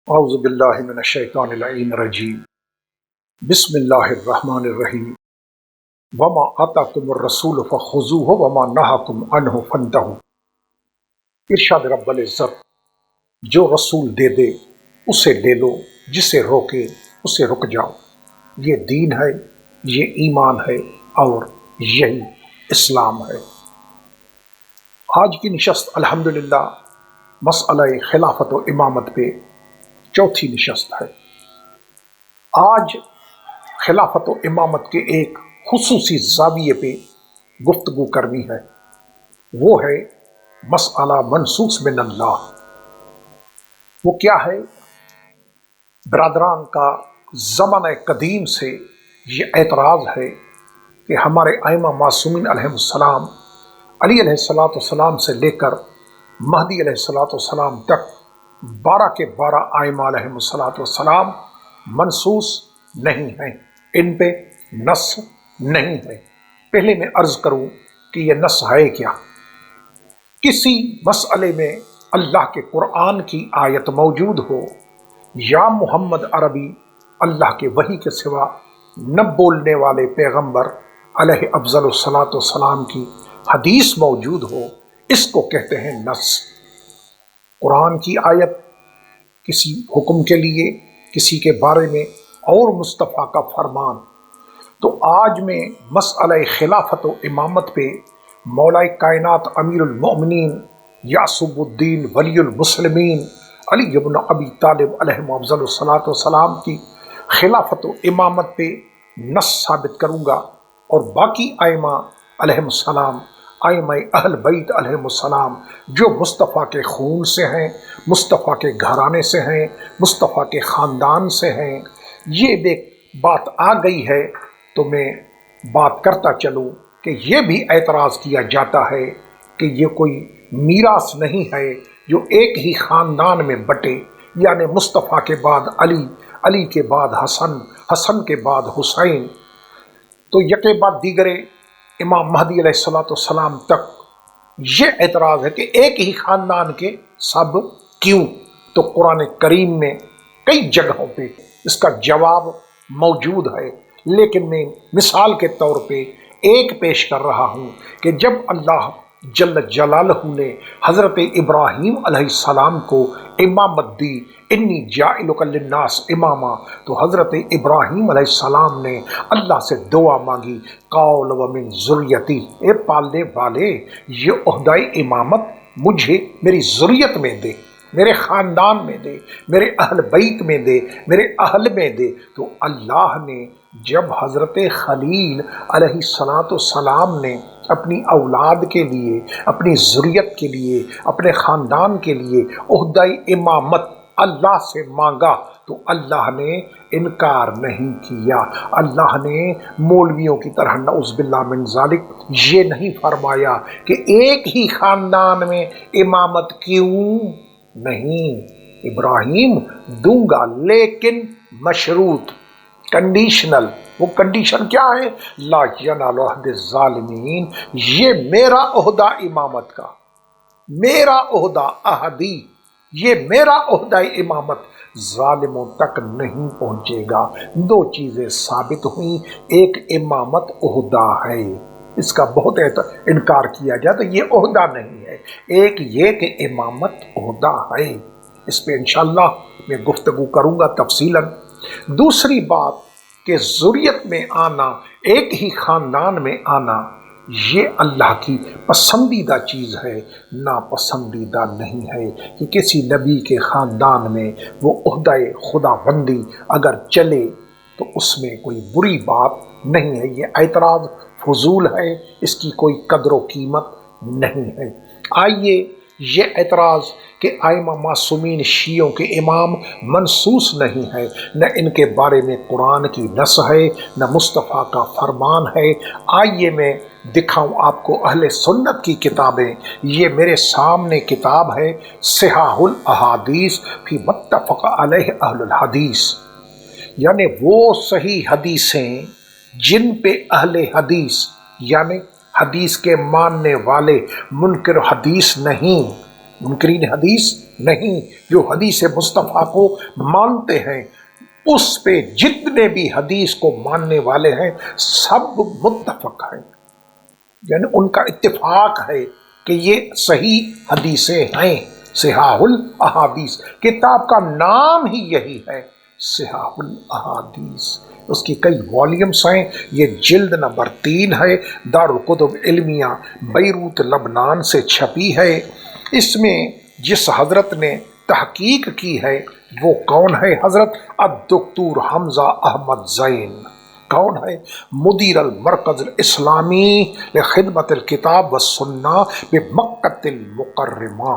اعوذ باللہ من الشیطان اللعین الرجیم بسم اللہ الرحمن الرحیم وما آتاکم الرسول فخذوہ وما نہاکم عنہ فانتہوا۔ ارشاد رب العزت، جو رسول دے دے اسے لے لو، جسے روکے اسے رک جاؤ۔ یہ دین ہے، یہ ایمان ہے، اور یہی اسلام ہے۔ آج کی نشست الحمدللہ مسئلہ خلافت و امامت پہ چوتھی نشست ہے۔ آج خلافت و امامت کے ایک خصوصی زاویے پہ گفتگو کرنی ہے، وہ ہے مسئلہ منسوس من اللہ۔ وہ کیا ہے؟ برادران کا زمانہ قدیم سے یہ اعتراض ہے کہ ہمارے ائمہ معصومین علیہ السلام، علی علیہ السلام سے لے کر مہدی علیہ السلام تک 12 کے 12 ائمہ علیہ السلام منسوس نہیں ہیں، ان پہ نص نہیں ہے۔ پہلے میں عرض کروں کہ یہ نص ہے کیا؟ کسی مسئلے میں اللہ کے قرآن کی آیت موجود ہو یا محمد عربی اللہ کے وحی کے سوا نہ بولنے والے پیغمبر علیہ افضل الصلاۃ والسلام کی حدیث موجود ہو، اس کو کہتے ہیں نص۔ قرآن کی آیت کسی حکم کے لیے، کسی کے بارے میں، اور مصطفیٰ کا فرمان۔ تو آج میں مسئلہ خلافت و امامت پہ مولا کائنات امیر المؤمنین یعصب الدین ولی المسلمین علی بن ابی طالب علیہ افضل الصلاۃ والسلام کی خلافت و امامت پہ نص ثابت کروں گا، اور باقی ائمہ علیہ السلام، ائمہ اہل بیت علیہ السلام جو مصطفیٰ کے خون سے ہیں، مصطفیٰ کے گھرانے سے ہیں، مصطفیٰ کے خاندان سے ہیں، یہ دیکھ بات آ گئی ہے تو میں بات کرتا چلوں کہ یہ بھی اعتراض کیا جاتا ہے کہ یہ کوئی میراث نہیں ہے جو ایک ہی خاندان میں بٹے، یعنی مصطفیٰ کے بعد علی، علی کے بعد حسن، حسن کے بعد حسین، تو یکے بعد دیگرے امام مہدی علیہ السلام تک۔ یہ اعتراض ہے کہ ایک ہی خاندان کے سب کیوں؟ تو قرآن کریم میں کئی جگہوں پہ اس کا جواب موجود ہے، لیکن میں مثال کے طور پہ ایک پیش کر رہا ہوں کہ جب اللہ جل جلالہ نے حضرت ابراہیم علیہ السلام کو امامت دی، انی جاعلک للناس اماما، تو حضرت ابراہیم علیہ السلام نے اللہ سے دعا مانگی، قال ومن ذریتی، اے پالنے والے یہ عہدہ امامت مجھے میری ذریت میں دے، میرے خاندان میں دے، میرے اہل بیت میں دے، میرے اہل میں دے۔ تو اللہ نے جب حضرت خلیل علیہ السلام نے اپنی اولاد کے لیے، اپنی ذریت کے لیے، اپنے خاندان کے لیے عہدہ امامت اللہ سے مانگا تو اللہ نے انکار نہیں کیا۔ اللہ نے مولویوں کی طرح نعوذ باللہ من ذالک یہ نہیں فرمایا کہ ایک ہی خاندان میں امامت کیوں نہیں، ابراہیم دوں گا لیکن مشروط، کنڈیشنل۔ وہ کنڈیشن کیا ہے؟ لا ینال عہد الظالمین، یہ میرا عہدہ امامت کا، میرا عہدہ احدی، یہ میرا عہدہ امامت ظالموں تک نہیں پہنچے گا۔ دو چیزیں ثابت ہوئیں، ایک امامت عہدہ ہے، اس کا بہت انکار کیا جائے تو یہ عہدہ نہیں ہے، ایک یہ کہ امامت عہدہ ہے۔ اس پہ انشاءاللہ میں گفتگو کروں گا تفصیلاً۔ دوسری بات کہ ذریت میں آنا، ایک ہی خاندان میں آنا، یہ اللہ کی پسندیدہ چیز ہے، ناپسندیدہ نہیں ہے کہ کسی نبی کے خاندان میں وہ عہدہ خدا بندی اگر چلے تو اس میں کوئی بری بات نہیں ہے۔ یہ اعتراض فضول ہے، اس کی کوئی قدر و قیمت نہیں ہے۔ آئیے یہ اعتراض کہ ائمہ معصومین شیعوں کے امام منسوس نہیں ہے، نہ ان کے بارے میں قرآن کی نص ہے، نہ مصطفیٰ کا فرمان ہے۔ آئیے میں دکھاؤں آپ کو اہل سنت کی کتابیں۔ یہ میرے سامنے کتاب ہے صحاح الاحادیث فی متفق علیہ اہل الحدیث، یعنی وہ صحیح حدیثیں جن پہ اہل حدیث یعنی حدیث کے ماننے والے منکر حدیث نہیں، منکرین حدیث نہیں، جو حدیث مصطفیٰ کو مانتے ہیں، اس پہ جتنے بھی حدیث کو ماننے والے ہیں سب متفق ہیں، یعنی ان کا اتفاق ہے کہ یہ صحیح حدیثیں ہیں۔ صحاح الاحادیث، کتاب کا نام ہی یہی ہے، صحاح الاحادیث۔ اس کی کئی والیومز ہیں، یہ جلد نمبر 3 ہے، دارالکتب علمیہ بیروت لبنان سے چھپی ہے۔ اس میں جس حضرت نے تحقیق کی ہے وہ کون ہے؟ حضرت الدکتور حمزہ احمد زین۔ کون ہے؟ مدیر المرکز الاسلامی لخدمت الکتاب والسنہ بمکہ المکرمہ،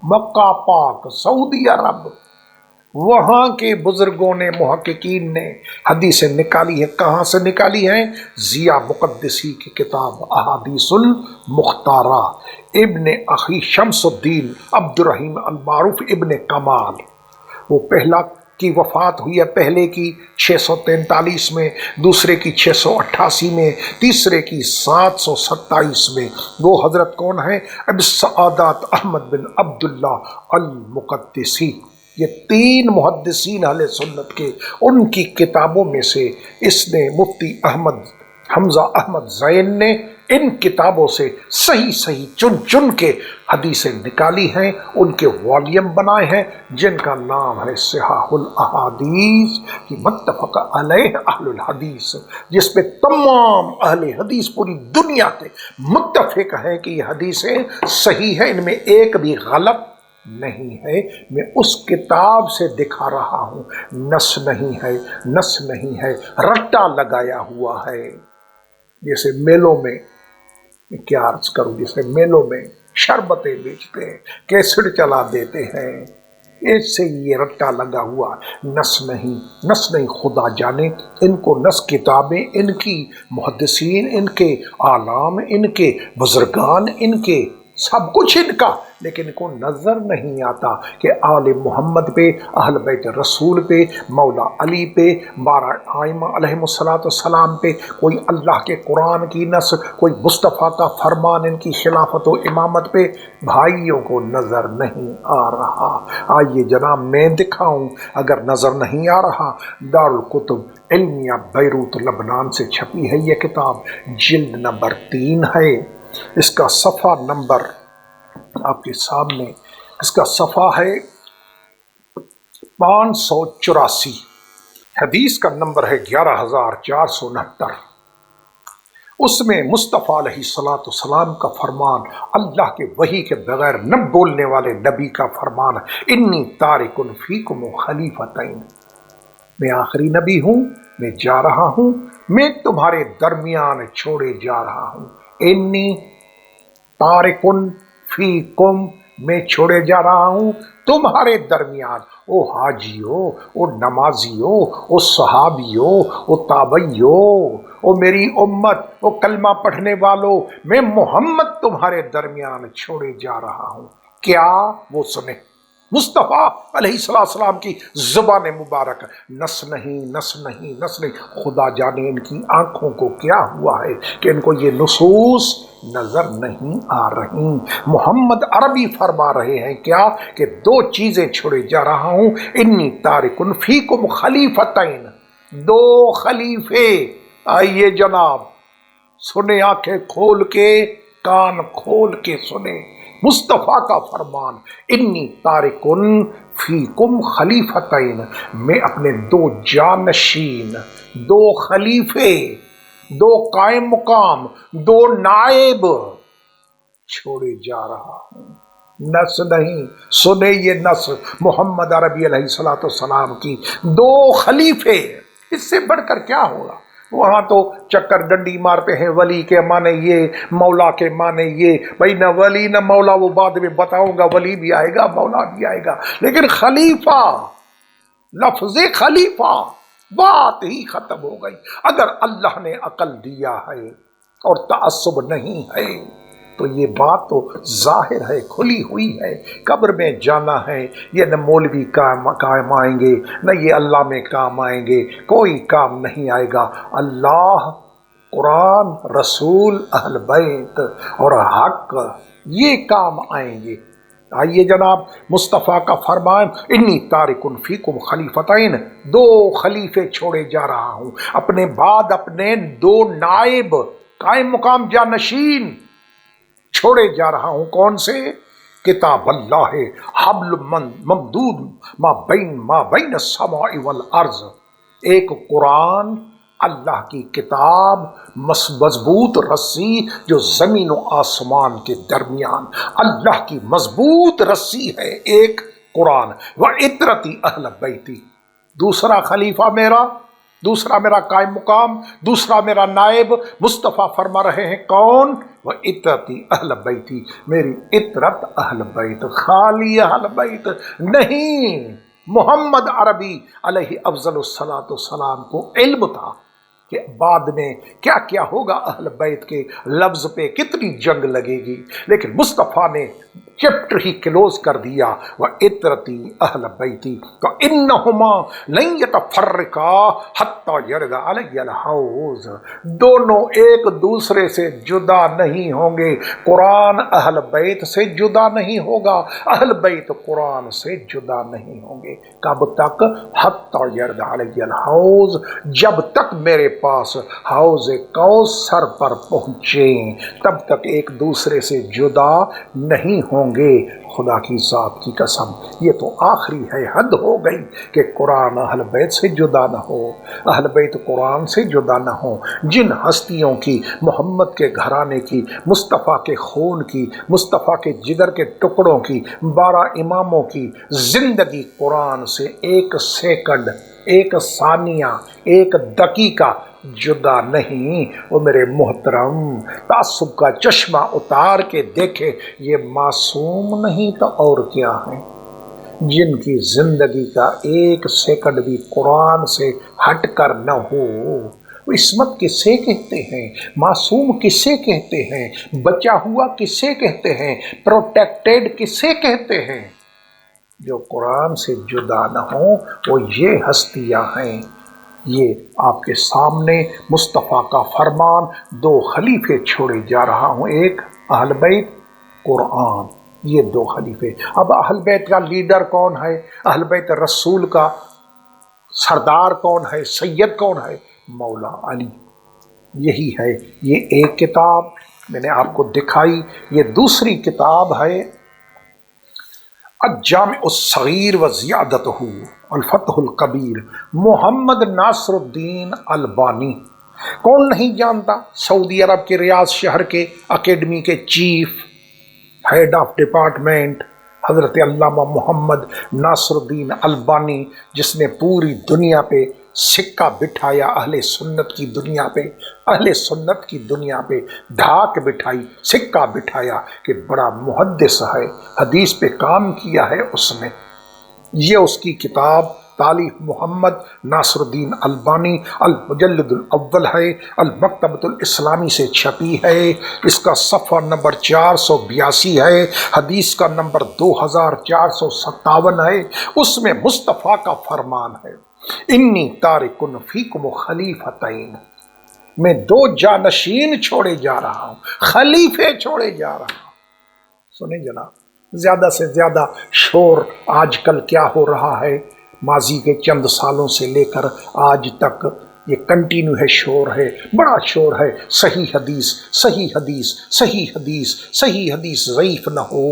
مکہ پاک، سعودی عرب۔ وہاں کے بزرگوں نے، محققین نے حدیثیں نکالی ہے۔ کہاں سے نکالی ہیں؟ ضیاء مقدسی کی کتاب احادیث المختارہ، ابن اخی شمس الدین عبد الرحیم المعروف ابن کمال۔ وہ پہلا کی وفات ہوئی ہے، پہلے کی 643 میں، دوسرے کی 688 میں، تیسرے کی 727 میں۔ وہ حضرت کون ہیں؟ ابو السعادات احمد بن عبداللہ المقدسی۔ یہ 3 محدثین اہل سنت کے، ان کی کتابوں میں سے اس نے مفتی حمزہ احمد زین نے ان کتابوں سے صحیح چن کے حدیثیں نکالی ہیں، ان کے والیوم بنائے ہیں جن کا نام ہے صحاح الاحادیث کی متفق علیہ اہل الحدیث، جس پہ تمام اہل حدیث پوری دنیا کے متفق ہیں کہ یہ حدیثیں صحیح ہیں، ان میں ایک بھی غلط نہیں ہے۔ میں اس کتاب سے دکھا رہا ہوں، نس نہیں ہے، رٹا لگایا ہوا ہے۔ جیسے میلوں میں، کیا عرض کروں، جیسے میلوں میں شربتیں بیچتے ہیں، کیسٹ چلا دیتے ہیں، اس سے یہ رٹا لگا ہوا، نس نہیں۔ خدا جانے ان کو نس کتابیں، ان کی محدثین، ان کے اعلام، ان کے بزرگان، ان کے سب کچھ ان کا، لیکن ان کو نظر نہیں آتا کہ آل محمد پہ، اہل بیت رسول پہ، مولا علی پہ، 12 ائمہ علیہم السلام پہ کوئی اللہ کے قرآن کی نص، کوئی مصطفیٰ کا فرمان ان کی خلافت و امامت پہ بھائیوں کو نظر نہیں آ رہا۔ آئیے جناب میں دکھاؤں، اگر نظر نہیں آ رہا، دارالکتب علمیہ بیروت لبنان سے چھپی ہے یہ کتاب، جلد نمبر 3 ہے۔ اس کا صفحہ نمبر آپ کے سامنے، اس کا صفحہ ہے 584، حدیث کا نمبر ہے 11469۔ اس میں مصطفیٰ علیہ السلام کا فرمان، اللہ کے وحی کے بغیر نہ بولنے والے نبی کا فرمان، انی تارک فیکم خلیفتین، میں آخری نبی ہوں، میں جا رہا ہوں، میں تمہارے درمیان چھوڑے جا رہا ہوں۔ انی تارکن فیکم، میں چھوڑے جا رہا ہوں تمہارے درمیان، او حاجیو، او نمازیو، او صحابیو، او تابعیو، او میری امت، او کلمہ پڑھنے والو، میں محمد تمہارے درمیان چھوڑے جا رہا ہوں۔ کیا؟ وہ سنیں مصطفیٰ علیہ السلام کی زبان مبارک، نس نہیں۔ خدا جانے ان کی آنکھوں کو کیا ہوا ہے کہ ان کو یہ نصوص نظر نہیں آ رہی۔ محمد عربی فرما رہے ہیں کیا کہ 2 چیزیں چھوڑے جا رہا ہوں، انی تارکن فیکم خلیفتین، 2 خلیفے۔ آئیے جناب سنیں، آنکھیں کھول کے، کان کھول کے سنیں مصطفیٰ کا فرمان، انی تارکن فیکم خلیفتین، میں اپنے 2 جانشین، 2 خلیفے، 2 قائم مقام، 2 نائب چھوڑے جا رہا ہوں۔ نس نہیں، سنے یہ نس محمد عربی علیہ السلام کی، 2 خلیفے، اس سے بڑھ کر کیا ہوگا؟ وہاں تو چکر ڈنڈی مارتے ہیں، ولی کے معنی یہ، مولا کے معنی یہ، بھائی نہ ولی نہ مولا، وہ بعد میں بتاؤں گا، ولی بھی آئے گا مولا بھی آئے گا، لیکن خلیفہ، لفظ خلیفہ، بات ہی ختم ہو گئی۔ اگر اللہ نے عقل دیا ہے اور تعصب نہیں ہے تو یہ بات تو ظاہر ہے، کھلی ہوئی ہے۔ قبر میں جانا ہے، یہ نہ مولوی کام آئیں گے، نہ یہ اللہ میں کام آئیں گے، کوئی کام نہیں آئے گا۔ اللہ، قرآن، رسول، اہل بیت اور حق، یہ کام آئیں گے۔ آئیے جناب، مصطفیٰ کا فرمان انی تارکن فیکم خلیفتین، دو خلیفے چھوڑے جا رہا ہوں، اپنے بعد اپنے دو نائب قائم مقام جانشین چھوڑے جا رہا ہوں۔ کون سے؟ کتاب اللہ حبل ممدود ما بین السماء والارض، ایک قرآن، اللہ کی کتاب، مضبوط رسی جو زمین و آسمان کے درمیان، اللہ کی مضبوط رسی ہے ایک قرآن۔ وعطرتی اہل بیتی، دوسرا خلیفہ میرا، دوسرا میرا قائم مقام، دوسرا میرا نائب، مصطفیٰ فرما رہے ہیں کون؟ وعطرتی اہل بیتی، میری عطرت اہل بیت، خالی اہل بیت نہیں۔ محمد عربی علیہ افضل الصلاۃ والسلام کو علم تھا کہ بعد میں کیا کیا ہوگا، اہل بیت کے لفظ پہ کتنی جنگ لگے گی، لیکن مصطفیٰ نے چیپٹر ہی کلوز کر دیا، وَعِطْرَتِي أَهْلَ بَيْتِي وَإِنَّهُمَا لَن يَتَفَرَّقَا حَتَّى يَرِدَ عَلَيَّ الْحَوْض، دونوں ایک دوسرے سے جدا نہیں ہوں گے۔ قرآن اہل بیت سے جدا نہیں ہوگا، اہل بیت قرآن سے جدا نہیں ہوں گے۔ کب تک؟ حَتَّى يَرِدَ عَلَيَّ الْحَوْض، جب تک میرے پاس حوض کوثر پر پہنچیں تب تک ایک دوسرے سے جدا نہیں ہوں گے۔ خدا کی ذات کی قسم، یہ تو آخری ہے، حد ہو گئی کہ قرآن اہل بیت سے جدا نہ ہو، اہل بیت قرآن سے جدا نہ ہو۔ جن ہستیوں کی، محمد کے گھرانے کی، مصطفیٰ کے خون کی، مصطفیٰ کے جگر کے ٹکڑوں کی، 12 اماموں کی زندگی قرآن سے ایک سیکنڈ، ایک ثانیہ، ایک دقیقہ جدا نہیں، وہ میرے محترم تعصب کا چشمہ اتار کے دیکھے، یہ معصوم نہیں تو اور کیا ہے؟ جن کی زندگی کا ایک سیکنڈ بھی قرآن سے ہٹ کر نہ ہو، عصمت کسے کہتے ہیں؟ معصوم کسے کہتے ہیں؟ بچا ہوا کسے کہتے ہیں؟ پروٹیکٹڈ کسے کہتے ہیں؟ جو قرآن سے جدا نہ ہوں وہ یہ ہستیاں ہیں۔ یہ آپ کے سامنے مصطفیٰ کا فرمان، دو خلیفے چھوڑے جا رہا ہوں، ایک اہل بیت، قرآن، یہ دو خلیفے۔ اب اہل بیت کا لیڈر کون ہے؟ اہل بیت رسول کا سردار کون ہے؟ سید کون ہے؟ مولا علی۔ یہی ہے، یہ ایک کتاب میں نے آپ کو دکھائی، یہ دوسری کتاب ہے الجامع الصغیر و زیادتہ الفتح الکبیر، محمد ناصر الدین البانی۔ کون نہیں جانتا؟ سعودی عرب کے ریاض شہر کے اکیڈمی کے چیف، ہیڈ آف ڈپارٹمنٹ حضرت علامہ محمد ناصر الدین البانی، جس نے پوری دنیا پہ سکہ بٹھایا، اہل سنت کی دنیا پہ، اہل سنت کی دنیا پہ دھاک بٹھائی، سکہ بٹھایا کہ بڑا محدث ہے، حدیث پہ کام کیا ہے اس نے۔ یہ اس کی کتاب تالیف محمد ناصر الدین البانی المجلد الاول ہے، المکتبۃ الاسلامی سے چھپی ہے، اس کا صفحہ نمبر 482 ہے، حدیث کا نمبر 2457 ہے۔ اس میں مصطفیٰ کا فرمان ہے، انی تارکن فیکم خلیفتین، میں دو جانشین چھوڑے جا رہا ہوں، خلیفے چھوڑے جا رہا ہوں۔ سنیں جناب، زیادہ سے زیادہ شور آج کل کیا ہو رہا ہے، ماضی کے چند سالوں سے لے کر آج تک یہ کنٹینیو ہے، شور ہے، بڑا شور ہے، صحیح حدیث، صحیح حدیث، صحیح حدیث، صحیح حدیث ضعیف نہ ہو،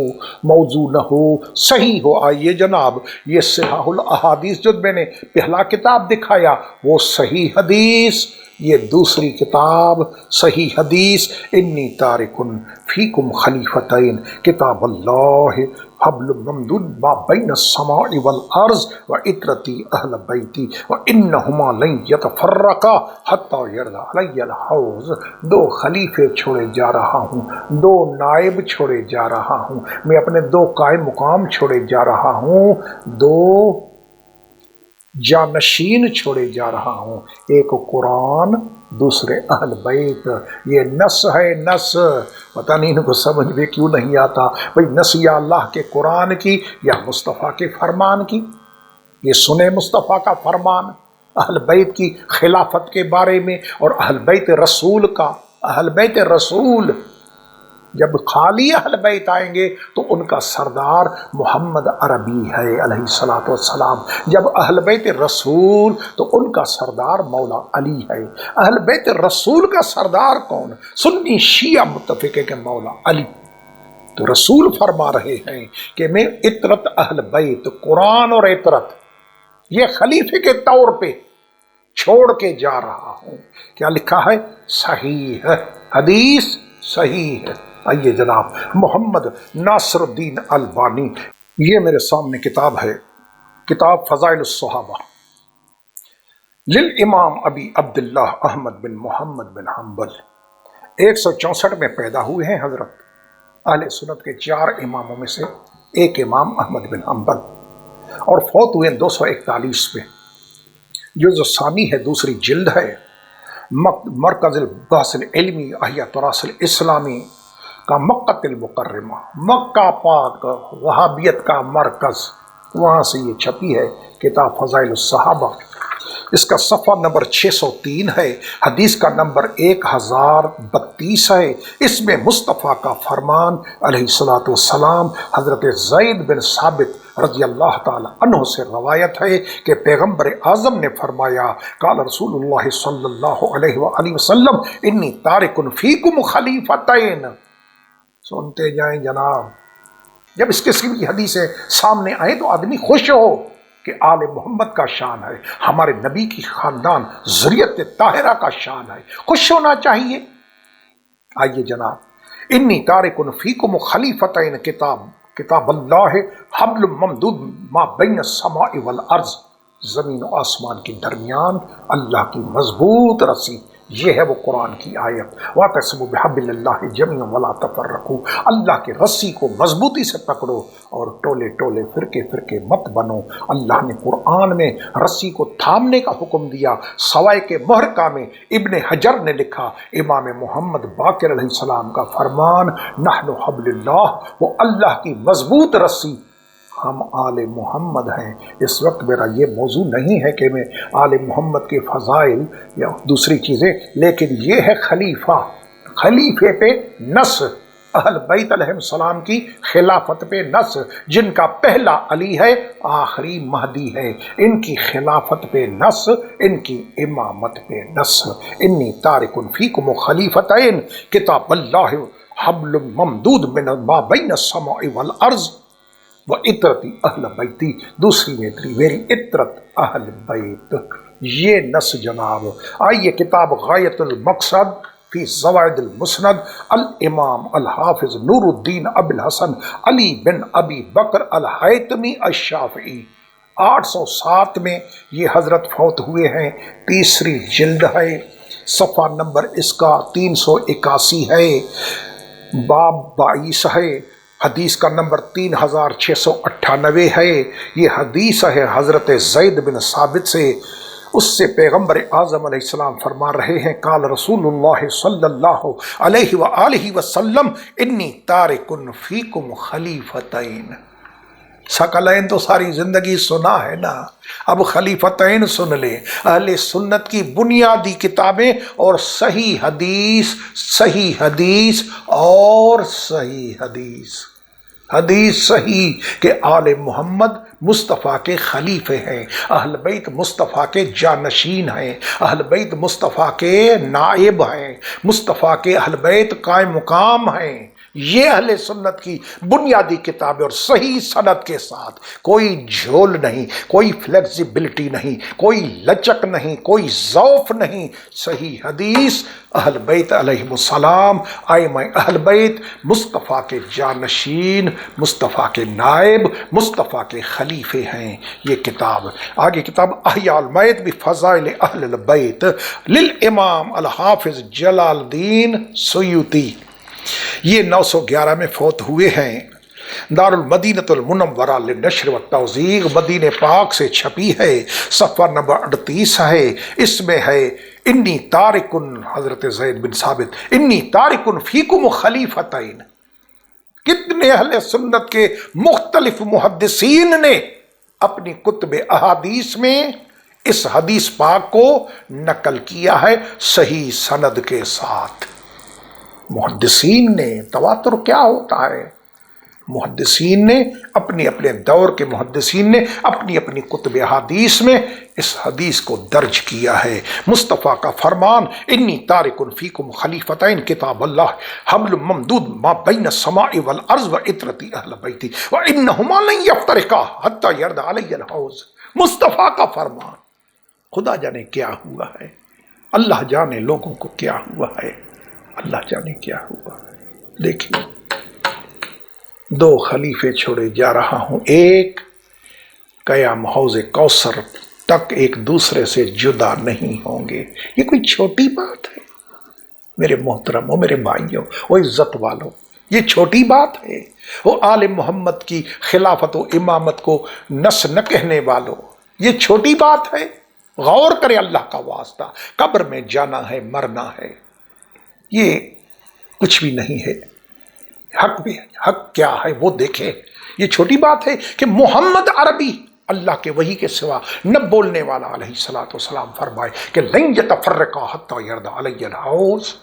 موضوع نہ ہو، صحیح ہو۔ آئیے جناب، یہ صحاح الاحادیث جو میں نے پہلا کتاب دکھایا وہ صحیح حدیث، یہ دوسری کتاب صحیح حدیث، انی تارکن فیکم خلیفتین، کتاب اللہ حبل ممدود ما بین السماء والارض وعطرتی اہل بیتی وانہما لن یتفرقا حتی یرد علی الحوض، دو خلیفے چھوڑے جا رہا ہوں، دو نائب چھوڑے جا رہا ہوں، میں اپنے دو قائم مقام چھوڑے جا رہا ہوں، دو جانشین چھوڑے جا رہا ہوں، ایک قرآن، دوسرے اہل بیت۔ یہ نص ہے، نص، پتہ نہیں ان کو سمجھ میں کیوں نہیں آتا بھئی، نص یا اللہ کے قرآن کی یا مصطفیٰ کے فرمان کی۔ یہ سنیں مصطفیٰ کا فرمان اہل بیت کی خلافت کے بارے میں، اور اہل بیت رسول کا، اہل بیت رسول جب خالی اہل بیت آئیں گے تو ان کا سردار محمد عربی ہے علیہ الصلوۃ والسلام، جب اہل بیت رسول تو ان کا سردار مولا علی ہے۔ اہل بیت رسول کا سردار کون؟ سنی شیعہ متفق ہے کہ مولا علی۔ تو رسول فرما رہے ہیں کہ میں عطرت اہل بیت، قرآن اور عطرت یہ خلیفے کے طور پہ چھوڑ کے جا رہا ہوں۔ کیا لکھا ہے؟ صحیح ہے، حدیث صحیح ہے۔ آئیے جناب، محمد ناصر الدین البانی، یہ میرے سامنے کتاب ہے، کتاب فضائل الصحابہ للامام ابی عبداللہ احمد بن محمد بن حنبل۔ 164 میں پیدا ہوئے ہیں حضرت، اہل سنت کے 4 اماموں میں سے ایک امام احمد بن حنبل، اور فوت ہوئے 241 میں۔ جزء ثانی ہے، دوسری جلد ہے، مرکز البحث العلمی احیاء تراث الاسلامی کا مکہ المکرمہ، مکہ پاک وہابیت کا مرکز، وہاں سے یہ چھپی ہے کتاب فضائل الصحابہ۔ اس کا صفحہ نمبر 603 ہے، حدیث کا نمبر 1032 ہے۔ اس میں مصطفیٰ کا فرمان علیہ الصلوۃ والسلام حضرت زید بن ثابت رضی اللہ تعالی عنہ سے روایت ہے کہ پیغمبر اعظم نے فرمایا، قال رسول اللہ صلی اللہ علیہ وآلہ وسلم انی تارک فیکم خلیفتین۔ سنتے جائیں جناب، جب اس قسم کی حدیثیں سامنے آئیں تو آدمی خوش ہو کہ آل محمد کا شان ہے، ہمارے نبی کی خاندان ذریت طاہرہ کا شان ہے، خوش ہونا چاہیے۔ آئیے جناب، انی تارک فیکم خلیفتین، کتاب اللہ حبل ممدود ما بین السماء والارض، زمین و آسمان کے درمیان اللہ کی مضبوط رسی، یہ ہے وہ قرآن کی آیت، وَاعْتَصِمُوا بِحَبْلِ اللَّهِ جَمِيعًا وَلَا تَفَرَّقُوا، اللہ کے رسی کو مضبوطی سے پکڑو اور ٹولے ٹولے فرقے فرقے مت بنو۔ اللہ نے قرآن میں رسی کو تھامنے کا حکم دیا۔ سوائے کے محرقہ میں ابن حجر نے لکھا، امام محمد باقر علیہ السلام کا فرمان، نحن حبل اللہ، وہ اللہ کی مضبوط رسی، ہم آل محمد ہیں۔ اس وقت میرا یہ موضوع نہیں ہے کہ میں آل محمد کے فضائل یا دوسری چیزیں، لیکن یہ ہے خلیفے پہ نص، اہل بیت علیہ السلام کی خلافت پہ نص، جن کا پہلا علی ہے، آخری مہدی ہے، ان کی خلافت پہ نص، ان کی امامت پہ نص۔ انی تارک فیکم خلیفتین، کتاب اللہ حبل ممدود من ما بین السماء والارض وعطرتی اہل بیتی، دوسری میں میری عطرت اہل بیت، یہ نص جناب۔ آئیے کتاب غایت المقصد فی زوائد المسند، الامام الحافظ نور الدین ابو الحسن علی بن ابی بکر الحیتمی الشافعی، 807 میں یہ حضرت فوت ہوئے ہیں، تیسری جلد ہے، صفحہ نمبر اس کا 381 ہے، باب 22 ہے، حدیث کا نمبر 3698 ہے۔ یہ حدیث ہے حضرت زید بن ثابت سے، اس سے پیغمبر اعظم علیہ السلام فرما رہے ہیں، قال رسول اللہ صلی اللہ علیہ وآلہ وسلم انی تارک فیکم خلیفتین۔ ثقلین تو ساری زندگی سنا ہے نا، اب خلیفتین سن لیں، اہل سنت کی بنیادی کتابیں اور صحیح حدیث اور صحیح حدیث صحیح کہ آل محمد مصطفیٰ کے خلیفے ہیں، اہل بیت مصطفیٰ کے جانشین ہیں، اہل بیت مصطفیٰ کے نائب ہیں، مصطفیٰ کے اہل بیت قائم مقام ہیں۔ یہ اہل سنت کی بنیادی کتاب اور صحیح سند کے ساتھ، کوئی جھول نہیں، کوئی فلیکسیبلٹی نہیں، کوئی لچک نہیں، کوئی ضعف نہیں، صحیح حدیث، اہل بیت علیہ السلام، ائمہ اہل بیت، مصطفیٰ کے جانشین، مصطفیٰ کے نائب، مصطفیٰ کے خلیفے ہیں۔ یہ کتاب آگے، کتاب احیاء المیت بفضائل اہل البیت للامام الحافظ جلال الدین سیوطی، یہ 911 میں فوت ہوئے ہیں، دار المدینۃ المنورہ للنشر والتوزیع، مدینہ پاک سے چھپی ہے، صفحہ نمبر 38 ہے، اس میں ہے انی تارکن، حضرت زید بن ثابت، انی تارکن فیکم خلیفتین۔ کتنے اہل سنت کے مختلف محدثین نے اپنی کتب احادیث میں اس حدیث پاک کو نقل کیا ہے صحیح سند کے ساتھ۔ محدثین نے تواتر کیا ہوتا ہے، محدثین نے اپنے دور کے محدثین نے اپنی کتب حدیث میں اس حدیث کو درج کیا ہے۔ مصطفیٰ کا فرمان انی تارک فیکم خلیفتین کتاب اللہ حبل ممدود ما بین السماء والارض وعطرتی اہل بیتی وانہما لن یفترقا حتی یرد علی الحوض۔ مصطفیٰ کا فرمان، خدا جانے کیا ہوا ہے، اللہ جانے لوگوں کو کیا ہوا ہے، اللہ جانے کیا ہوا ہے۔ دیکھیے دو خلیفے چھوڑے جا رہا ہوں، ایک قیام حوض کوثر تک ایک دوسرے سے جدا نہیں ہوں گے۔ یہ کوئی چھوٹی بات ہے میرے محترموں، میرے بھائیوں، وہ عزت والوں، یہ چھوٹی بات ہے؟ وہ آل محمد کی خلافت و امامت کو نس نہ کہنے والوں، یہ چھوٹی بات ہے؟ غور کرے اللہ کا واسطہ، قبر میں جانا ہے، مرنا ہے، یہ کچھ بھی نہیں ہے۔ حق بھی حق کیا ہے وہ دیکھیں۔ یہ چھوٹی بات ہے کہ محمد عربی اللہ کے وحی کے سوا نہ بولنے والا علیہ الصلوۃ والسلام فرمائے کہ لن یتفرقا حتی یرد علی الحوض،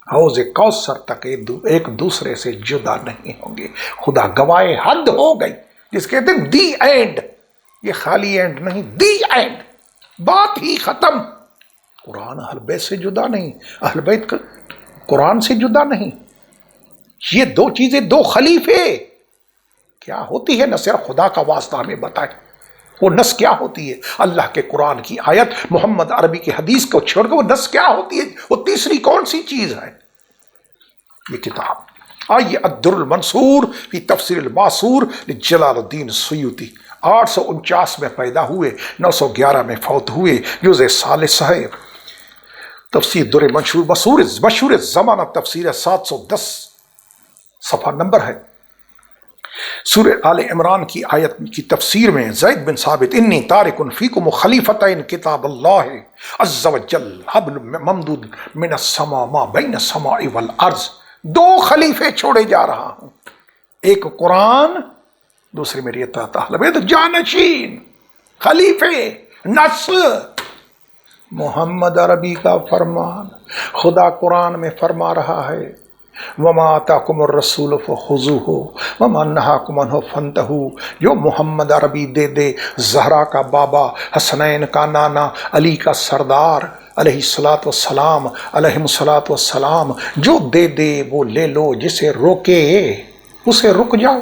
حوض کوثر تک ایک دوسرے سے جدا نہیں ہوں گے۔ خدا گواہ، حد ہو گئی، جس کہتے ہیں دی اینڈ، یہ خالی اینڈ نہیں، دی اینڈ، بات ہی ختم۔ قرآن اہل بیت سے جدا نہیں، اہل بیت قرآن سے جدا نہیں۔ یہ دو چیزیں، دو خلیفے کیا ہوتی ہے؟ نہ صرف خدا کا واسطہ ہمیں بتائے وہ نس کیا ہوتی ہے، اللہ کے قرآن کی آیت، محمد عربی کی حدیث کو چھوڑ کے وہ نس کیا ہوتی ہے، وہ تیسری کون سی چیز ہے؟ یہ کتاب آئیے الدر المنصور فی تفسیر الماسور لجلال الدین السیوطی، 849 میں پیدا ہوئے، 911 میں فوت ہوئے، جزء ثالث ہے، تفسیر در مشہور زمانہ تفسیر 710 صفحہ نمبر ہے۔ سورہ آل عمران کی آیت کی تفسیر میں زید بن ثابت انی تارک فیکم خلیفتین کتاب اللہ عز وجل حبل ممدود من السماء ما بین السماء والارض، دو خلیفے چھوڑے جا رہا ہوں، ایک قرآن، دوسری میری اطاعت اہل بیت، جانشین خلیفے نس۔ محمد عربی کا فرمان، خدا قرآن میں فرما رہا ہے وَمَا آتَاكُمُ الرَّسُولُ فَخُذُوهُ وَمَا نَهَاكُمْ عَنْهُ فَانْتَهُوا۔ جو محمد عربی دے دے، زہرا کا بابا، حسنین کا نانا، علی کا سردار علیہ السلام جو دے دے وہ لے لو، جسے روکے اسے رک جاؤ۔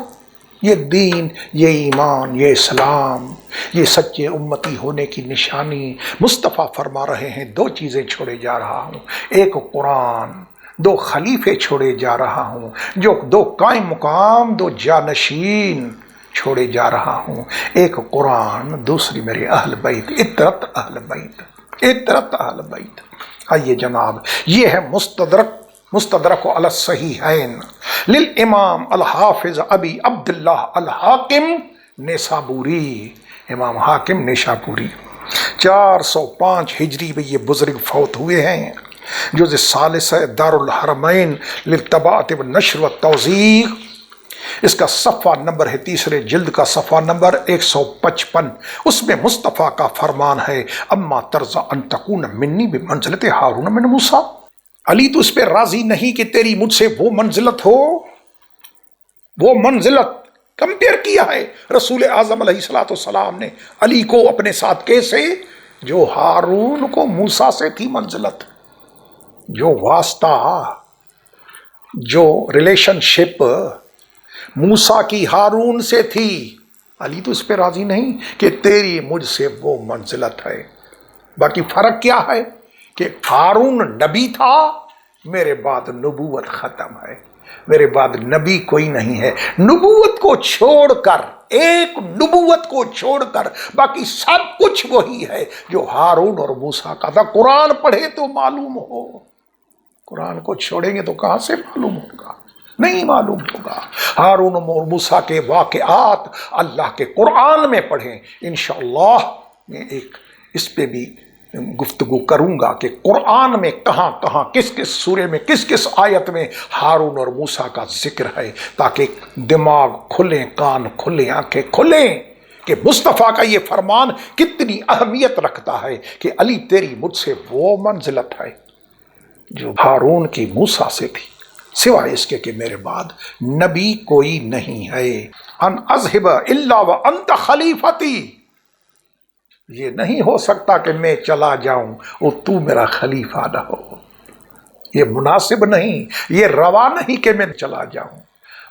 یہ دین، یہ ایمان، یہ اسلام، یہ سچے امتی ہونے کی نشانی۔ مصطفیٰ فرما رہے ہیں دو چیزیں چھوڑے جا رہا ہوں، ایک قرآن، دو خلیفے چھوڑے جا رہا ہوں، جو دو قائم مقام، دو جانشین چھوڑے جا رہا ہوں، ایک قرآن، دوسری میرے اہل بیت، اطرت اہل بیت، اطرت اہل بیت۔ آئیے جناب، یہ ہے مستدرک علی الصحیحین للامام الحافظ ابی عبداللہ الحاکم نیسابوری، امام حاکم نیشاپوری، 405 ہجری میں یہ بزرگ فوت ہوئے ہیں۔ جزء ثالث ہے دار الحرمین للطباعت والنشر والتوزیع، اس کا صفحہ نمبر ہے، تیسرے جلد کا صفحہ نمبر 155، اس میں مصطفیٰ کا فرمان ہے اما ترضى ان تکون منی بمنزلت ہارون من موسیٰ، علی تو اس پہ راضی نہیں کہ تیری مجھ سے وہ منزلت ہو، وہ منزلت کمپیئر کیا ہے رسول اعظم علیہ السلام نے علی کو اپنے ساتھ کیسے؟ جو ہارون کو موسیٰ سے تھی منزلت، جو واسطہ، جو ریلیشن شپ موسیٰ کی ہارون سے تھی، علی تو اس پہ راضی نہیں کہ تیری مجھ سے وہ منزلت ہے۔ باقی فرق کیا ہے کہ ہارون نبی تھا، میرے بعد نبوت ختم ہے، میرے بعد نبی کوئی نہیں ہے۔ نبوت کو چھوڑ کر، ایک نبوت کو چھوڑ کر باقی سب کچھ وہی ہے جو ہارون اور موسیٰ کا تھا۔ قرآن پڑھے تو معلوم ہو، قرآن کو چھوڑیں گے تو کہاں سے معلوم ہوگا؟ نہیں معلوم ہوگا۔ ہارون اور موسیٰ کے واقعات اللہ کے قرآن میں پڑھیں، انشاءاللہ میں ایک اس پہ بھی گفتگو کروں گا کہ قرآن میں کہاں کہاں، کس کس سورے میں، کس کس آیت میں ہارون اور موسیٰ کا ذکر ہے، تاکہ دماغ کھلیں، کان کھلیں، آنکھیں کھلیں کہ مصطفیٰ کا یہ فرمان کتنی اہمیت رکھتا ہے کہ علی تیری مجھ سے وہ منزلت ہے۔ جو ہارون کی موسیٰ سے تھی، سوائے اس کے کہ میرے بعد نبی کوئی نہیں ہے۔ ان اذهب الا وانت خلیفتی، یہ نہیں ہو سکتا کہ میں چلا جاؤں اور تو میرا خلیفہ نہ ہو، یہ مناسب نہیں، یہ روا نہیں کہ میں چلا جاؤں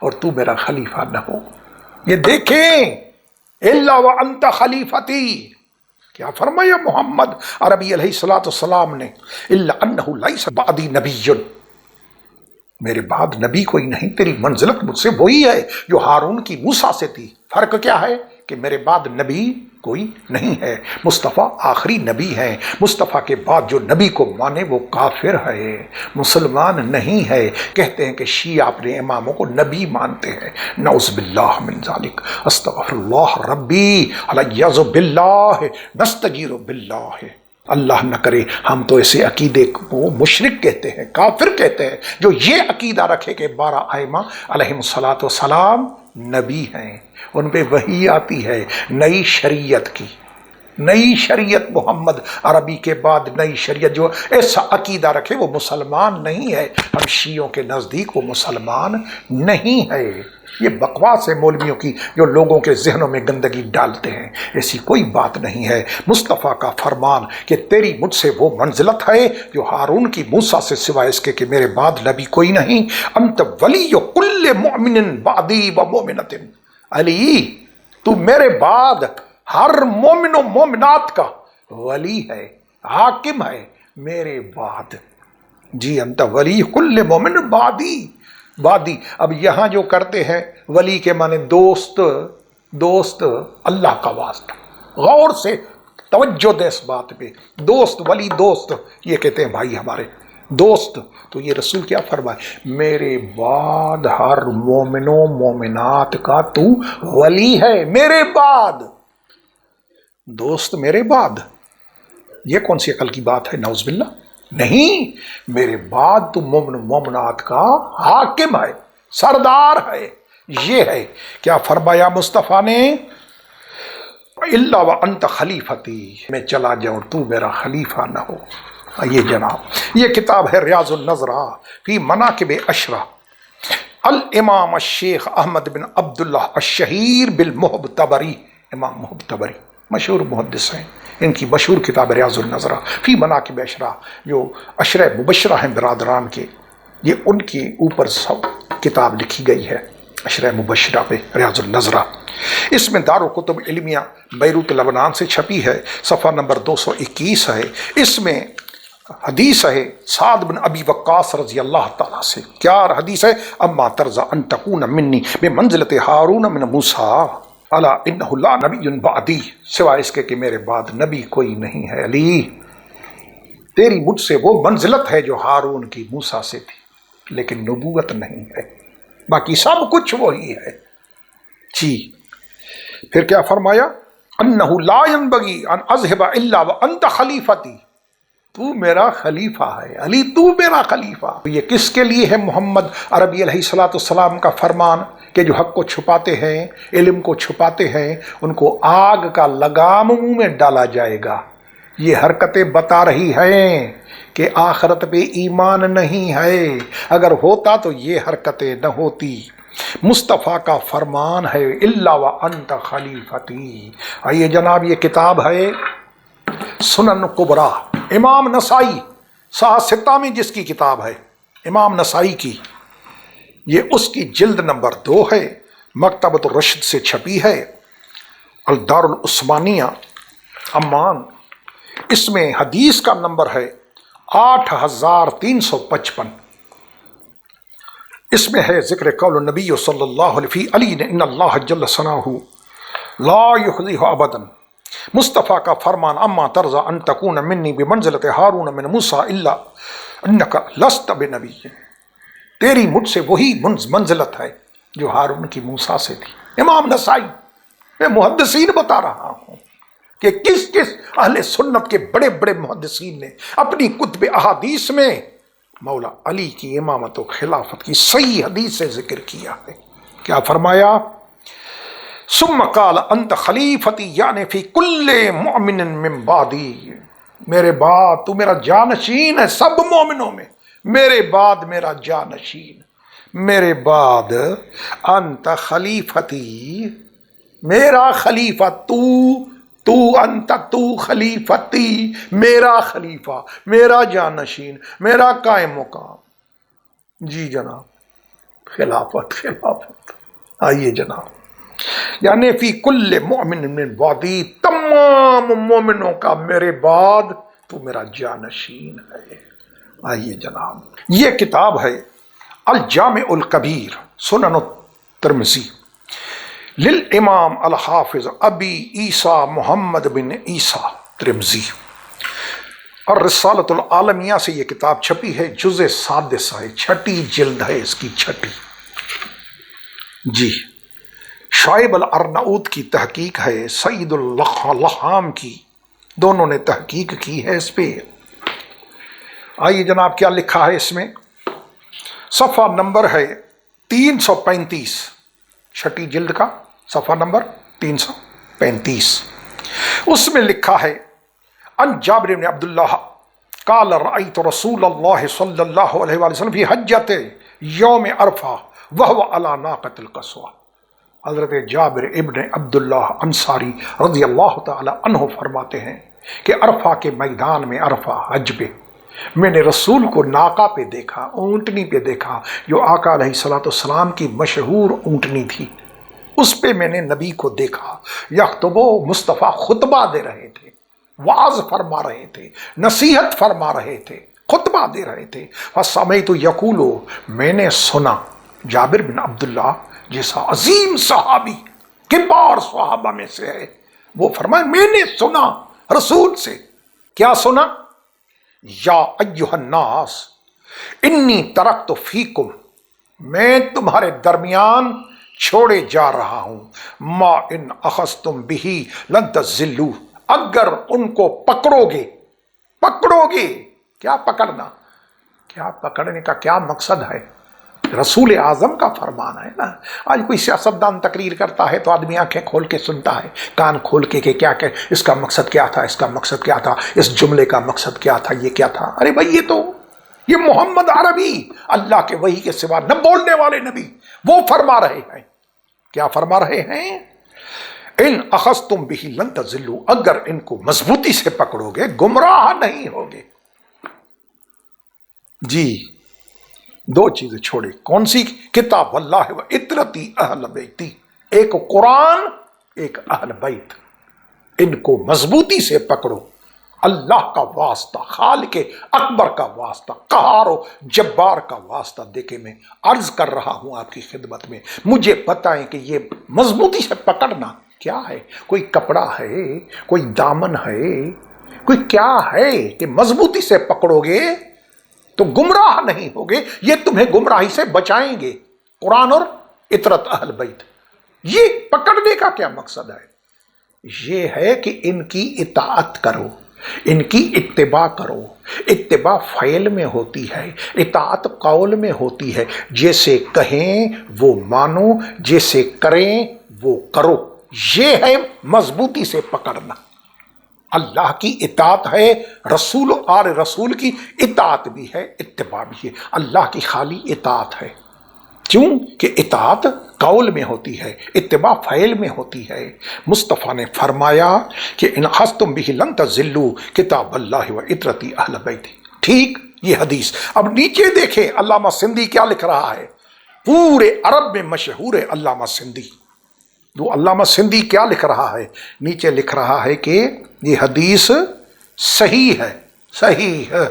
اور تو میرا خلیفہ نہ ہو۔ یہ دیکھیں، الا وانت خلیفتی، کیا فرمایا محمد عربی علیہ السلام نے، الا انہ لیس بعدی نبی، میرے بعد نبی کوئی نہیں، تیری منزلت مجھ سے وہی ہے جو ہارون کی موسیٰ سے تھی۔ فرق کیا ہے کہ میرے بعد نبی کوئی نہیں ہے، مصطفیٰ آخری نبی ہے، مصطفیٰ کے بعد جو نبی کو مانے وہ کافر ہے، مسلمان نہیں ہے۔ کہتے ہیں کہ شیعہ اپنے اماموں کو نبی مانتے ہیں، نعوذ باللہ من ذالک، استغفر اللہ ربی الیعظ باللہ نستجیر باللہ۔ اللہ نہ کرے ہم تو ایسے عقیدے کو مشرک کہتے ہیں، کافر کہتے ہیں، جو یہ عقیدہ رکھے کہ 12 ائمہ علیہم السلام نبی ہیں، ان پہ وحی آتی ہے نئی شریعت کی، نئی شریعت محمد عربی کے بعد نئی شریعت۔ جو ایسا عقیدہ رکھے وہ مسلمان نہیں ہے، ہم شیعوں کے نزدیک وہ مسلمان نہیں ہے۔ یہ بکواس ہے مولویوں کی جو لوگوں کے ذہنوں میں گندگی ڈالتے ہیں، ایسی کوئی بات نہیں ہے۔ مصطفیٰ کا فرمان کہ تیری مجھ سے وہ منزلت ہے جو ہارون کی موسیٰ سے، سوائے اس کے کہ میرے بعد نبی کوئی نہیں۔ انت ولی کل مؤمن بعدی و مؤمنۃ، علی تو میرے بعد ہر مومن و مومنات کا ولی ہے، حاکم ہے میرے بعد۔ جی انت ولی کل مومن بعدی، بعدی۔ اب یہاں جو کرتے ہیں ولی کے معنی دوست، دوست اللہ کا واسطہ، غور سے توجہ دے اس بات پہ، دوست ولی دوست، یہ کہتے ہیں بھائی ہمارے دوست۔ تو یہ رسول کیا فرمائے، میرے بعد ہر مومن و مومنات کا تو ولی ہے، میرے بعد دوست، میرے بعد۔ یہ کون سی عقل کی بات ہے، نعوذ باللہ، نہیں، میرے بعد تو مومن مومنات کا حاکم ہے، سردار ہے، یہ ہے۔ کیا فرمایا مصطفیٰ نے، الا وانت خلیفتی، میں چلا جاؤں تو میرا خلیفہ نہ ہو۔ یہ جناب یہ کتاب ہے ریاض النظرہ فی مناقب عشرہ، الامام الشیخ احمد بن عبداللہ الشہیر بالمحتبری، امام محتبری مشہور محدث ہیں، ان کی مشہور کتاب ریاض النظرہ فی مناقب عشرہ، جو عشرہ مبشرہ ہیں برادران کے، یہ ان کے اوپر سب کتاب لکھی گئی ہے، عشرہ مبشرہ پہ ریاض النظرہ۔ اس میں دارالکتب علمیہ بیروت لبنان سے چھپی ہے، صفحہ نمبر 221 ہے۔ اس میں حدیث ہے سعد بن ابی وقاص رضی اللہ تعالیٰ سے، کیا حدیث ہے، اما ترضى ان تکون منی بمنزلۃ ہارون من موسیٰ الا انہ لا نبی بعدی، سوائے اس کے کہ میرے بعد نبی کوئی نہیں ہے، علی تیری مجھ سے وہ منزلت ہے جو ہارون کی موسیٰ سے تھی، لیکن نبوت نہیں ہے، باقی سب کچھ وہی ہے۔ جی پھر کیا فرمایا، انہ لا ينبغی ان اذهب الا وانت خلیفتی، تو میرا خلیفہ ہے، علی تو میرا خلیفہ۔ یہ کس کے لیے ہے محمد عربی علیہ السلام کا فرمان کہ جو حق کو چھپاتے ہیں، علم کو چھپاتے ہیں، ان کو آگ کا لگام منہ میں ڈالا جائے گا۔ یہ حرکتیں بتا رہی ہیں کہ آخرت پہ ایمان نہیں ہے، اگر ہوتا تو یہ حرکتیں نہ ہوتی۔ مصطفیٰ کا فرمان ہے الا وانت خلیفتی۔ آئیے جناب یہ کتاب ہے سنن کبریٰ، امام نسائی صحاح ستہ میں جس کی کتاب ہے، امام نسائی کی، یہ اس کی جلد نمبر 2 ہے، مکتبۃ الرشد سے چھپی ہے، الدار العثمانیہ عمان۔ اس میں حدیث کا نمبر ہے 8355۔ اس میں ہے ذکر قول النبی صلی اللہ علیہ فی علی ان اللہ جل ثناہ لا یخزیہ ابدا، مصطفیٰ کا فرمان اما ترضى ان تکون منی بمنزلۃ ہارون من موسیٰ الا انک لست بنبی، تیری مجھ سے وہی منزلت ہے جو ہارون کی موسیٰ سے تھی۔ امام نسائی، میں محدثین بتا رہا ہوں کہ کس کس اہل سنت کے بڑے بڑے محدثین نے اپنی کتب احادیث میں مولا علی کی امامت و خلافت کی صحیح حدیث سے ذکر کیا ہے۔ کیا فرمایا، ثم قال انت خلیفتی یعنی فی کل مؤمن من بعدی، میرے بعد تو میرا جانشین ہے سب مومنوں میں، میرے بعد میرا جانشین، میرے بعد انت خلیفتی، میرا خلیفہ تو انت تو خلیفتی، میرا خلیفہ، میرا جانشین، میرا قائم مقام۔ جی جناب، خلافت خلافت۔ آئیے جناب، یعنی فی کل مومن من بعدی، تمام مومنوں کا میرے بعد تو میرا جانشین ہے۔ آئیے جناب، یہ کتاب ہے الجامع الکبیر سنن الترمذی للامام الحافظ ابی عیسیٰ محمد بن عیسیٰ ترمذی، اور رسالۃ العالمیہ سے یہ کتاب چھپی ہے، جزء سادس ہے، چھٹی جلد ہے اس کی، چھٹی۔ جی، شعیب الارناؤط کی تحقیق ہے، سعید اللحام کی، دونوں نے تحقیق کی ہے اس پہ۔ آئیے جناب، کیا لکھا ہے اس میں؟ صفحہ نمبر ہے 335، چھٹی جلد کا صفحہ نمبر 335۔ اس میں لکھا ہے ان جابر بن عبداللہ قال رأیت رسول اللہ صلی اللہ علیہ وآلہ وسلم فی حجت یوم عرفہ وہو علی ناقۃ القصوى۔ حضرت جابر ابن عبداللہ انصاری رضی اللہ تعالی عنہ فرماتے ہیں کہ عرفہ کے میدان میں، عرفہ حج پہ، میں نے رسول کو ناقہ پہ دیکھا، اونٹنی پہ دیکھا، جو آقا علیہ الصلوۃ والسلام کی مشہور اونٹنی تھی، اس پہ میں نے نبی کو دیکھا۔ یخطبو، مصطفیٰ خطبہ دے رہے تھے، وعظ فرما رہے تھے، نصیحت فرما رہے تھے، خطبہ دے رہے تھے۔ فسمعت یقول، میں نے سنا، جابر بن عبداللہ جیسا عظیم صحابی، کبار صحابہ میں سے ہے، وہ فرمائے میں نے سنا رسول سے، کیا سنا؟ یا ایھا الناس انی ترکت فیکم، میں تمہارے درمیان چھوڑے جا رہا ہوں، ما ان اخذتم بہ لن تضلوا، اگر ان کو پکڑو گے، پکڑو گے، کیا پکڑنا؟ کیا پکڑنے کا کیا مقصد ہے؟ رسول اعظم کا فرمان ہے نا۔ آج کوئی سیاستدان تقریر کرتا ہے تو آدمی آنکھیں کھول کے سنتا ہے، کان کھول کے کہ کیا کہ اس کا مقصد کیا تھا، اس کا مقصد کیا تھا، اس جملے کا مقصد کیا تھا، یہ کیا تھا۔ ارے بھائی، یہ محمد عربی، اللہ کے وحی کے سوا نہ بولنے والے نبی، وہ فرما رہے ہیں، کیا فرما رہے ہیں؟ ان اخذتم بہ لن تضلوا، اگر ان کو مضبوطی سے پکڑو گے گمراہ نہیں ہوگے۔ جی، دو چیزیں چھوڑی، کون سی؟ کتاب اللہ و اطرتی اہل بیتی، ایک قرآن، ایک اہل بیت، ان کو مضبوطی سے پکڑو، اللہ کا واسطہ، خالق اکبر کا واسطہ، قہار و جبار کا واسطہ دے کے میں عرض کر رہا ہوں آپ کی خدمت میں، مجھے بتائیں کہ یہ مضبوطی سے پکڑنا کیا ہے؟ کوئی کپڑا ہے، کوئی دامن ہے، کوئی کیا ہے کہ مضبوطی سے پکڑو گے تو گمراہ نہیں ہوگے، یہ تمہیں گمراہی سے بچائیں گے، قرآن اور اطرت اہل بیت۔ یہ پکڑنے کا کیا مقصد ہے؟ یہ ہے کہ ان کی اطاعت کرو، ان کی اتباع کرو۔ اتباع فعل میں ہوتی ہے، اطاعت قول میں ہوتی ہے، جیسے کہیں وہ مانو، جیسے کریں وہ کرو، یہ ہے مضبوطی سے پکڑنا۔ اللہ کی اطاعت ہے، رسول اور رسول کی اطاعت بھی ہے، اتباع بھی ہے۔ اللہ کی خالی اطاعت ہے، کیوں کہ اطاعت قول میں ہوتی ہے، اتباع فعل میں ہوتی ہے۔ مصطفیٰ نے فرمایا کہ ان اخذتم بہ لن تضلوا، کتاب اللہ و اطرتی اہل بیتی۔ ٹھیک، یہ حدیث۔ اب نیچے دیکھیں علامہ سندھی کیا لکھ رہا ہے، پورے عرب میں مشہور ہے علامہ سندھی۔ تو علامہ سندھی کیا لکھ رہا ہے؟ نیچے لکھ رہا ہے کہ یہ حدیث صحیح ہے، صحیح ہے۔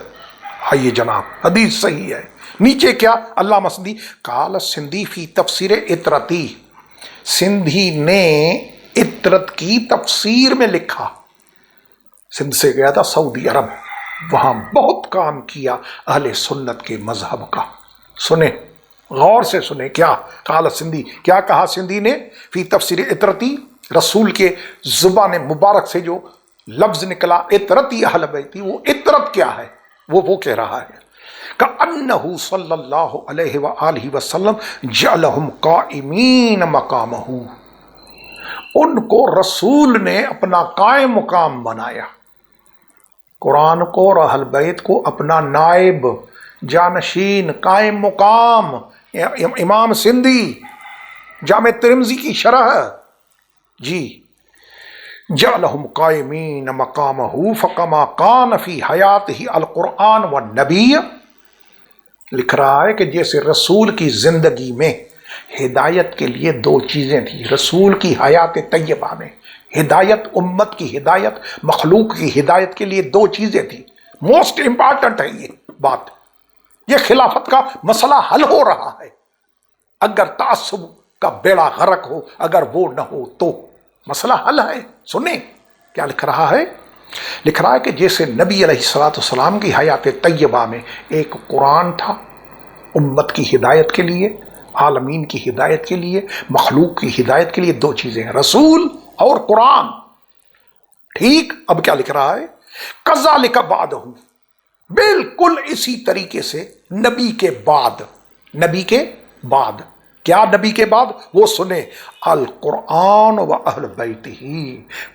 آئیے جناب، حدیث صحیح ہے۔ نیچے کیا علامہ سندھی؟ قال سندھی فی تفسیر اطرتی، سندھی نے اطرت کی تفسیر میں لکھا۔ سندھ سے گیا تھا سعودی عرب، وہاں بہت کام کیا اہل سنت کے مذہب کا۔ سنیں، غور سے سنیں، کیا قال سندھی، کیا کہا سندھی نے؟ فی تفسیر اطرتی، رسول کے زبان مبارک سے جو لفظ نکلا اطرتی اہل بیتی، وہ اطرت کیا ہے؟ وہ کہہ رہا ہے کأنہ صلی اللہ علیہ وآلہ وسلم جعلہم قائمین مقامہ، ان کو رسول نے اپنا قائم مقام بنایا، قرآن کو اور اہل بیت کو اپنا نائب، جانشین قائم مقام امام سندھی جامع ترمذی کی شرح جی جعلہم قائمین مقامہ فکما کان فی حیاتہ القرآن والنبی، لکھ رہا ہے کہ جیسے رسول کی زندگی میں ہدایت کے لیے دو چیزیں تھیں، رسول کی حیات طیبہ میں ہدایت، امت کی ہدایت، مخلوق کی ہدایت کے لیے دو چیزیں تھیں، موسٹ امپارٹنٹ ہے یہ بات، یہ خلافت کا مسئلہ حل ہو رہا ہے۔ اگر تعصب کا بیڑا غرق ہو، اگر وہ نہ ہو تو مسئلہ حل ہے۔ سنیں کیا لکھ رہا ہے، لکھ رہا ہے کہ جیسے نبی علیہ السلام کی حیات طیبہ میں ایک قرآن تھا امت کی ہدایت کے لیے، عالمین کی ہدایت کے لیے، مخلوق کی ہدایت کے لیے دو چیزیں ہیں، رسول اور قرآن۔ ٹھیک، اب کیا لکھ رہا ہے، کذالک بعدہ، بالکل اسی طریقے سے نبی کے بعد، نبی کے بعد کیا، نبی کے بعد وہ سنیں، القرآن و اہل بیت ہی،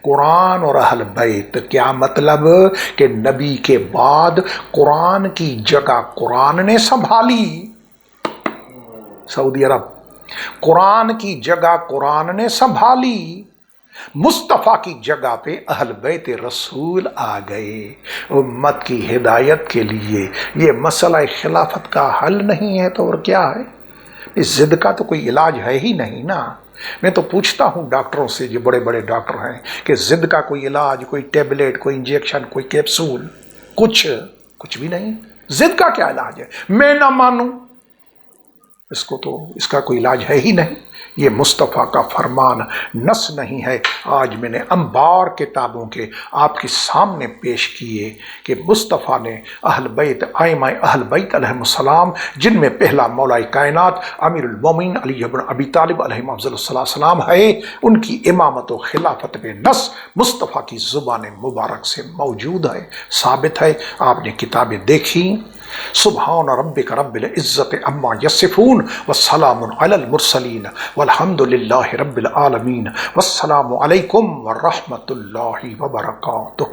قرآن اور اہل بیت، کیا مطلب کہ نبی کے بعد قرآن کی جگہ قرآن نے سنبھالی، سعودی عرب قرآن کی جگہ قرآن نے سنبھالی، مصطفیٰ کی جگہ پہ اہل بیت رسول آ گئے امت کی ہدایت کے لیے۔ یہ مسئلہ خلافت کا حل نہیں ہے تو اور کیا ہے؟ اس ضد کا تو کوئی علاج ہے ہی نہیں نا۔ میں تو پوچھتا ہوں ڈاکٹروں سے، جو بڑے بڑے ڈاکٹر ہیں، کہ ضد کا کوئی علاج، کوئی ٹیبلٹ، کوئی انجیکشن، کوئی کیپسول، کچھ بھی نہیں۔ ضد کا کیا علاج ہے؟ میں نہ مانوں، اس کا کوئی علاج ہے ہی نہیں۔ یہ مصطفیٰ کا فرمان نص نہیں ہے۔ آج میں نے انبار کتابوں کے آپ کے سامنے پیش کیے کہ مصطفیٰ نے اہل بیت، ائمہ اہل بیت علیہ السلام، جن میں پہلا مولا کائنات امیر المومنین علی بن ابی طالب علیہ افضل السلام ہے، ان کی امامت و خلافت پہ نص مصطفیٰ کی زبان مبارک سے موجود ہے، ثابت ہے۔ آپ نے کتابیں دیکھی۔ سبحان ربک رب العزت عما یصفون والسلام علی المرسلین والحمد للہ رب العالمین، والسلام علیکم ورحمۃ اللہ وبرکاتہ۔